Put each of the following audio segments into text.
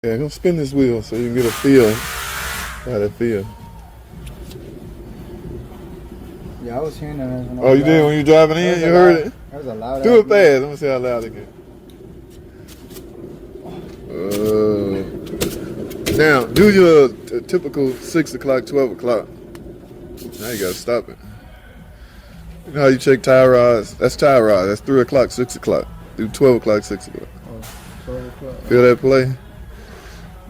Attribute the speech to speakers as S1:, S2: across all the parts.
S1: Yeah, go spin this wheel so you can get a feel how that feel.
S2: Yeah, I was hearing that.
S1: Oh, you did when you driving in? You heard it?
S2: That was a loud.
S1: Do it fast. Let me see how loud it can. Now, do your typical 6 o'clock, 12 o'clock. Now you gotta stop it. You know how you check tie rods? That's tie rod. That's 3 o'clock, 6 o'clock. Do 12 o'clock, 6 o'clock.
S2: Oh, 12 o'clock.
S1: Feel that play?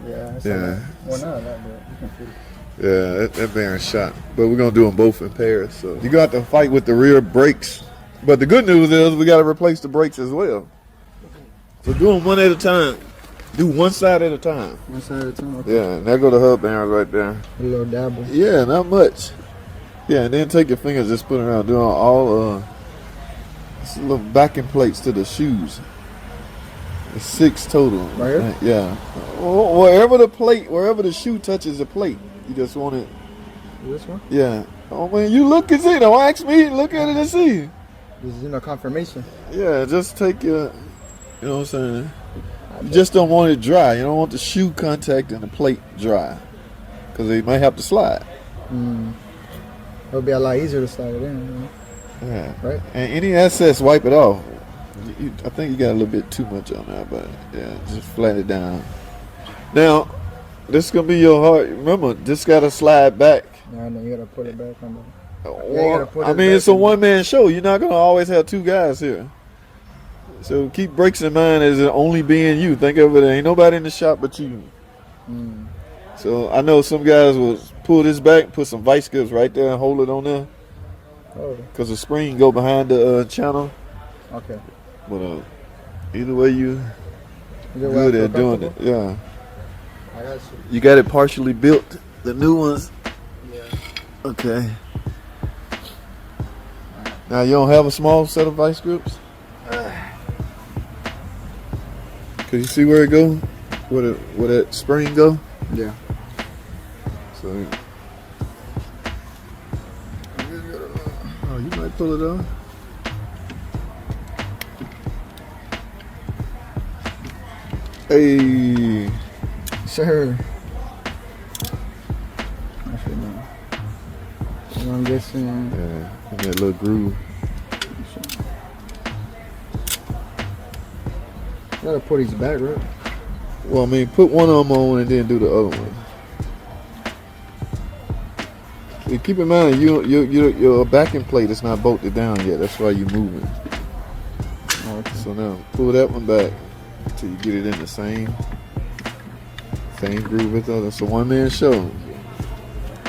S2: Yeah.
S1: Yeah.
S2: Well, not that, but you can feel it.
S1: Yeah, that bearing's shot. But we're gonna do them both in pairs. So you got to fight with the rear brakes. But the good news is we gotta replace the brakes as well. So do them one at a time. Do one side at a time.
S2: One side at a time. Okay.
S1: Yeah, and there go the hub bearings right there.
S2: A little dabble.
S1: Yeah, not much. Yeah, and then take your fingers, just put it around, doing all little backing plates to the shoes. It's 6 total.
S2: Right here?
S1: Yeah. Wherever the shoe touches the plate, you just want it.
S2: This one?
S1: Yeah. Oh man, you look and see. Don't ask me. Look at it and see.
S2: This is confirmation.
S1: Yeah, just take your. You know what I'm saying? You just don't want it dry. You don't want the shoe contact and the plate dry, because they might have to slide.
S2: It'll be a lot easier to slide it in.
S1: Yeah.
S2: Right.
S1: And any excess, wipe it off. I think you got a little bit too much on there, but yeah, just flat it down. Now, this is gonna be your hard. Remember, this gotta slide back.
S2: Yeah, I know you gotta put it back on the.
S1: I mean, it's a one-man show. You're not gonna always have 2 guys here. So keep brakes in mind as it only being you. Think of it, ain't nobody in the shop but you. So I know some guys will pull this back, put some vice grips right there and hold it on there.
S2: Oh.
S1: Because the spring go behind the channel.
S2: Okay.
S1: But either way you good at doing it. Yeah.
S2: I got you.
S1: You got it partially built. The new ones.
S2: Yeah.
S1: Okay. Now you don't have a small set of vice grips? Can you see where it go? Where that spring go?
S2: Yeah.
S1: So you might pull it off. Hey.
S2: Sure. I should know. I'm guessing.
S1: Yeah, in that little groove.
S2: You gotta put these back, right?
S1: Well, I mean, put one of them on and then do the other one. See, keep in mind, your backing plate is not bolted down yet. That's why you're moving.
S2: Oh, okay.
S1: So now, pull that one back until you get it in the same groove with the other. It's a one-man show.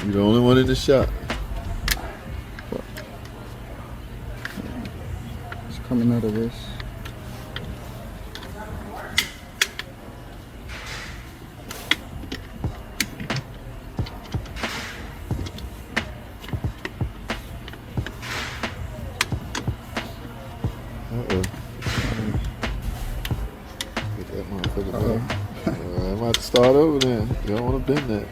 S1: You're the only one in the shop.
S2: It's coming out of this.
S1: Get that motherfucker back. I'm about to start over then. You don't want to bend that.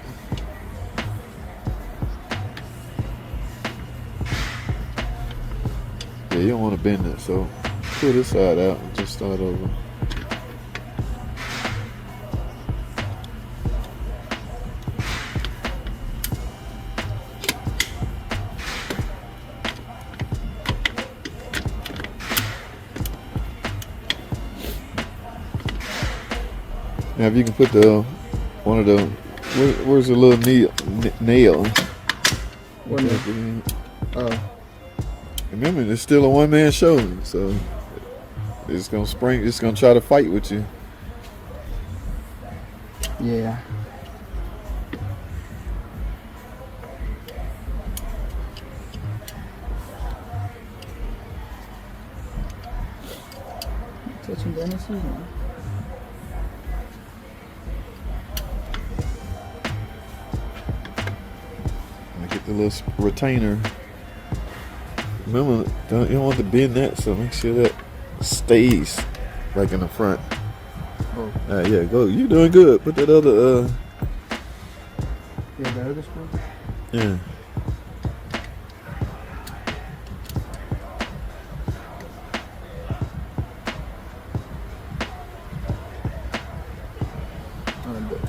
S1: Yeah, you don't want to bend it, so pull this side out and just start over. Now, if you can put one of the, where's the little nail?
S2: What nail? Oh.
S1: Remember, it's still a one-man show, so it's gonna spring. It's gonna try to fight with you.
S2: Yeah. Touching Dennis's, man.
S1: Get the little retainer. Remember, you don't want to bend that, so make sure that stays like in the front.
S2: Oh.
S1: Yeah, go. You're doing good. Put that other.
S2: Yeah, the other screw.
S1: Yeah.
S2: bit.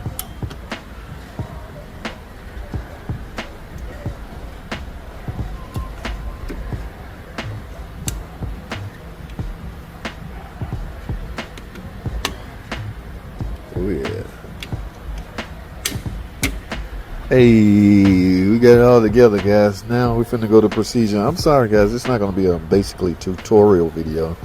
S1: Oh yeah. Hey, we got it all together, guys. Now we're finna go to procedure. I'm sorry, guys. It's not gonna be a basically tutorial video.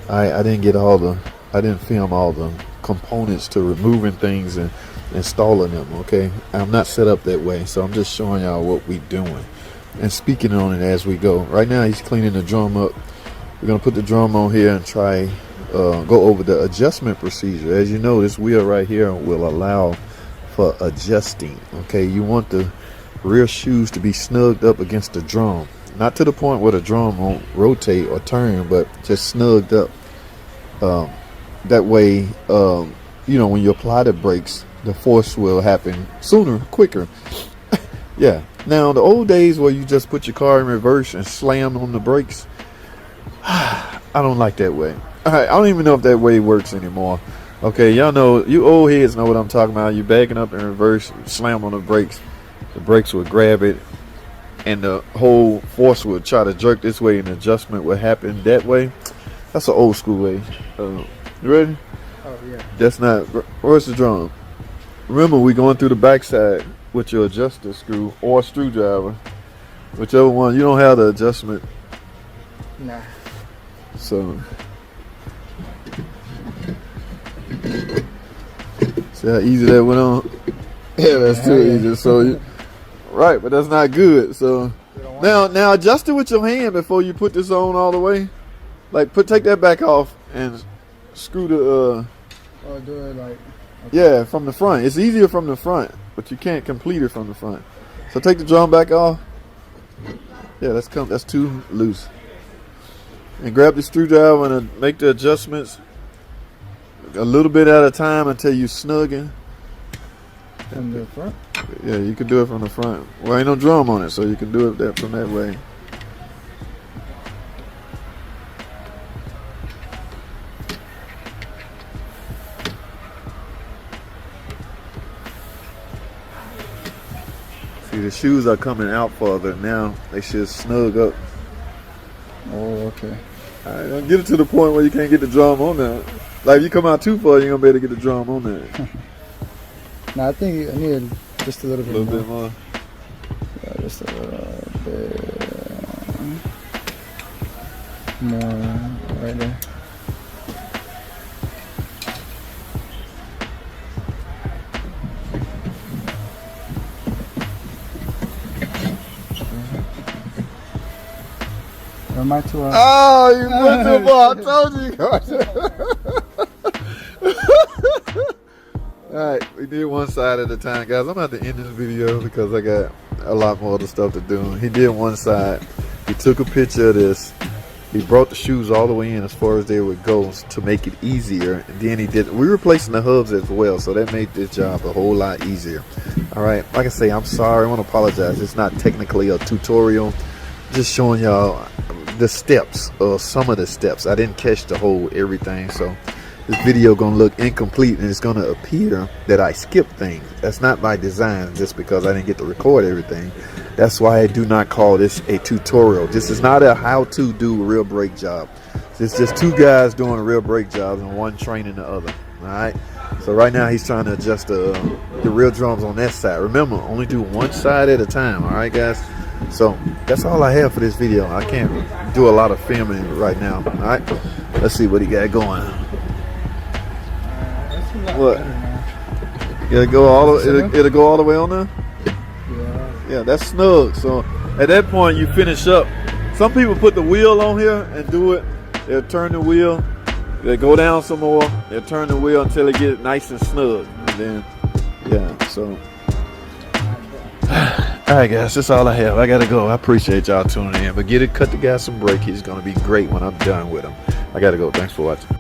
S1: I didn't film all the components to removing things and installing them. Okay, I'm not set up that way, so I'm just showing y'all what we doing and speaking on it as we go. Right now, he's cleaning the drum up. We're gonna put the drum on here and try go over the adjustment procedure. As you know, this wheel right here will allow for adjusting. Okay, you want the rear shoes to be snugged up against the drum, not to the point where the drum won't rotate or turn, but just snugged up. That way, you know, when you apply the brakes, the force will happen sooner, quicker. Yeah. Now, the old days where you just put your car in reverse and slam on the brakes, I don't like that way. All right, I don't even know if that way works anymore. Okay, y'all know, you old heads know what I'm talking about. You backing up in reverse, slam on the brakes will grab it, and the whole force would try to jerk this way, and adjustment would happen that way. That's an old school way. You ready?
S2: Oh yeah.
S1: That's not. Where's the drum? Remember, we going through the backside with your adjuster screw or screwdriver, whichever one. You don't have the adjustment,
S2: Nah.
S1: so. See how easy that went on? Yeah, that's too easy. So, right, but that's not good. So now adjust it with your hand before you put this on all the way. Like take that back off and screw the.
S2: Oh, do it like.
S1: Okay. Yeah, from the front. It's easier from the front, but you can't complete it from the front. So take the drum back off. Yeah, that's too loose. And grab the screwdriver and make the adjustments a little bit at a time until you snugging.
S2: From the front?
S1: Yeah, you can do it from the front. Well, ain't no drum on it, so you can do it from that way. See, the shoes are coming out further now. They should snug up.
S2: Oh, okay.
S1: All right, don't get it to the point where you can't get the drum on there. Like, if you come out too far, you're going to be able to get the drum on there.
S2: Nah, I think I need just a little bit more.
S1: A little bit more.
S2: Yeah, just a little bit more right there. Am I too
S1: Oh, you went too far. I told you. Alright, we did one side at a time, guys. I'm about to end this video because I got a lot more other stuff to do. He did one side. He took a picture of this. He brought the shoes all the way in as far as they would go to make it easier. And then we were replacing the hubs as well, so that made this job a whole lot easier. Alright, like I say, I'm sorry. I want to apologize. It's not technically a tutorial. Just showing y'all the steps, or some of the steps. I didn't catch the whole everything, so this video gonna look incomplete, and it's gonna appear that I skipped things. That's not by design, just because I didn't get to record everything. That's why I do not call this a tutorial. This is not a how to do a real brake job. It's just two guys doing real brake jobs and one training the other. All right, so right now he's trying to adjust the real drums on that side. Remember, only do one side at a time. All right, guys. So that's all I have for this video. I can't do a lot of filming right now. All right, let's see what he got going. What? It'll go all the way on there. Yeah, that's snug. So at that point, you finish up. Some people put the wheel on here and do it. They'll turn the wheel. They'll go down some more. They'll turn the wheel until it gets nice and snug. And then, yeah. So. All right, guys, that's all I have. I gotta go. I appreciate y'all tuning in, but cut the guy some break. He's gonna be great when I'm done with him. I gotta go. Thanks for watching.